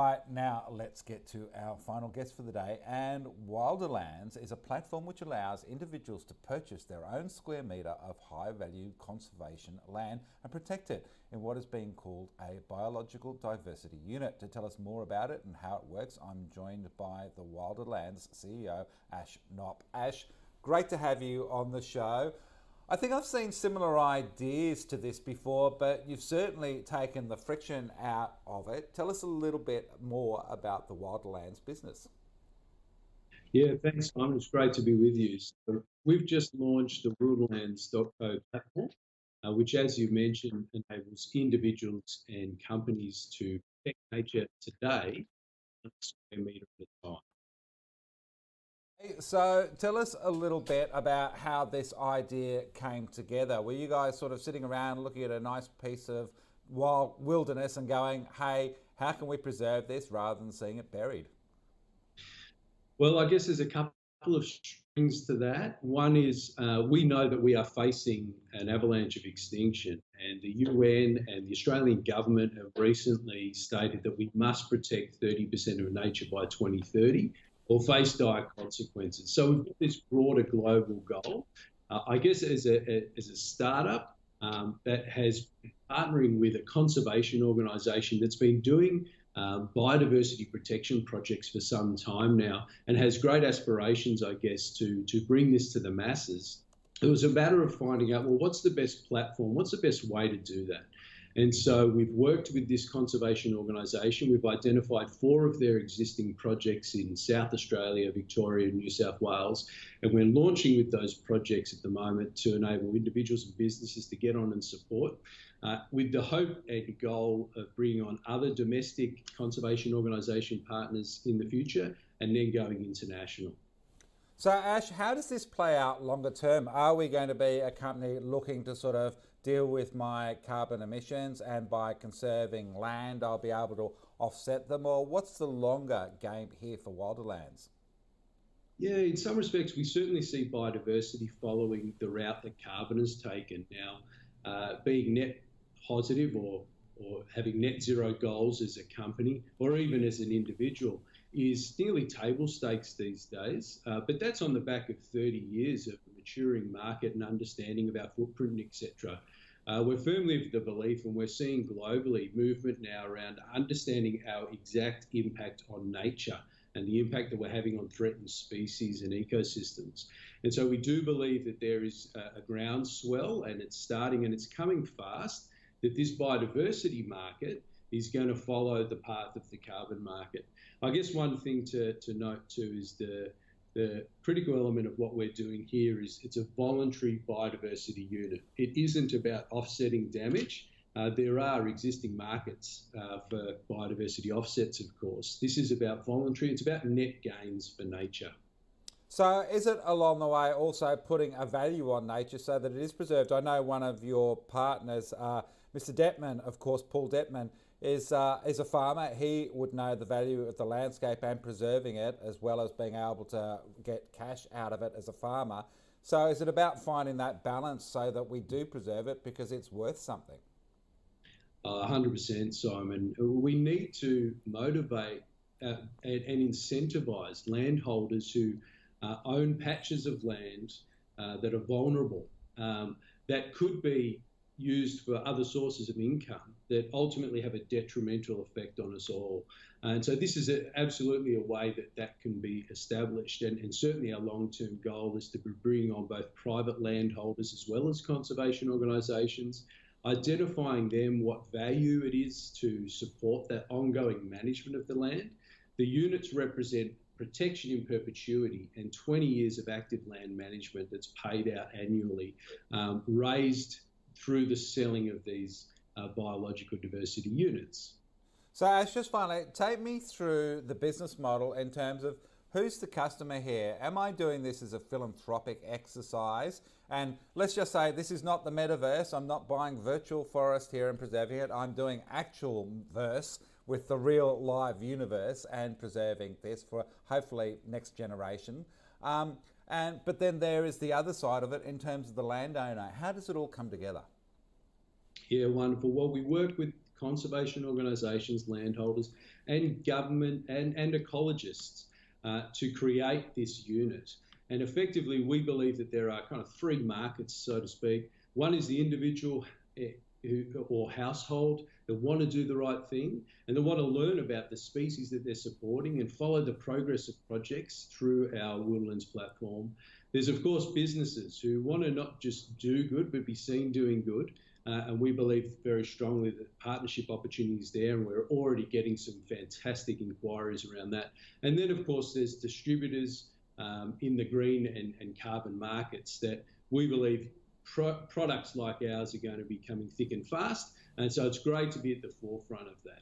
Right, now let's get to our final guest for the day. And Wilderlands is a platform which allows individuals to purchase their own square metre of high value conservation land and protect it in what is being called a biological diversity unit. To tell us more about it and how it works, I'm joined by the Wilderlands CEO, Ash Knopp. Ash, great to have you on the show. I think I've seen similar ideas to this before, but you've certainly taken the friction out of it. Tell us a little bit more about the Wilderlands business. Yeah, thanks, Simon. It's great to be with you. So we've just launched the Wilderlands.co platform, which, as you mentioned, enables individuals and companies to protect nature today on a square metre at a time. So tell us a little bit about how this idea came together. Were you guys sort of sitting around looking at a nice piece of wild wilderness and going, hey, how can we preserve this rather than seeing it buried? Well, I guess there's a couple of strings to that. One is we know that we are facing an avalanche of extinction, and the UN and the Australian government have recently stated that we must protect 30% of nature by 2030 or face dire consequences. So we've got this broader global goal. I guess as a startup that has been partnering with a conservation organisation that's been doing biodiversity protection projects for some time now and has great aspirations, I guess, to bring this to the masses. It was a matter of finding out, well, what's the best platform? What's the best way to do that? And so we've worked with this conservation organisation. We've identified 4 of their existing projects in South Australia, Victoria, and New South Wales. And we're launching with those projects at the moment to enable individuals and businesses to get on and support, with the hope and goal of bringing on other domestic conservation organisation partners in the future and then going international. So Ash, how does this play out longer term? Are we going to be a company looking to sort of deal with my carbon emissions, and by conserving land I'll be able to offset them? Or what's the longer game here for Wilderlands? Yeah, in some respects we certainly see biodiversity following the route that carbon has taken. Now, being net positive or having net zero goals as a company or even as an individual is nearly table stakes these days, but that's on the back of 30 years of a maturing market and understanding of our footprint, etc. We're firmly of the belief, and we're seeing globally, movement now around understanding our exact impact on nature and the impact that we're having on threatened species and ecosystems. And so we do believe that there is a groundswell, and it's starting and it's coming fast, that this biodiversity market is going to follow the path of the carbon market. I guess one thing to note too is the critical element of what we're doing here is it's a voluntary biodiversity unit. It isn't about offsetting damage. There are existing markets for biodiversity offsets, of course. This is about voluntary. It's about net gains for nature. So is it along the way also putting a value on nature so that it is preserved? I know one of your partners, Mr. Detman, of course, Paul Detman, is a farmer. He would know the value of the landscape and preserving it, as well as being able to get cash out of it as a farmer. So is it about finding that balance so that we do preserve it because it's worth something? 100%, Simon. We need to motivate and incentivise landholders who own patches of land that are vulnerable, that could be used for other sources of income that ultimately have a detrimental effect on us all. And so this is absolutely a way that can be established, and certainly our long-term goal is to be bringing on both private landholders as well as conservation organisations, identifying them what value it is to support that ongoing management of the land. The units represent protection in perpetuity and 20 years of active land management that's paid out annually, raised through the selling of these biological diversity units. So Ash, just finally, take me through the business model in terms of who's the customer here? Am I doing this as a philanthropic exercise? And let's just say this is not the metaverse. I'm not buying virtual forest here and preserving it. I'm doing actual verse with the real live universe and preserving this for hopefully next generation. But then there is the other side of it in terms of the landowner. How does it all come together? Yeah, wonderful. Well, we work with conservation organisations, landholders, and government and ecologists to create this unit. And effectively, we believe that there are kind of three markets, so to speak. One is the individual or household that want to do the right thing and they want to learn about the species that they're supporting and follow the progress of projects through our Wilderlands platform. There's, of course, businesses who want to not just do good, but be seen doing good. And we believe very strongly that partnership opportunities there, and we're already getting some fantastic inquiries around that. And then, of course, there's distributors in the green and carbon markets that we believe products like ours are going to be coming thick and fast. And so it's great to be at the forefront of that.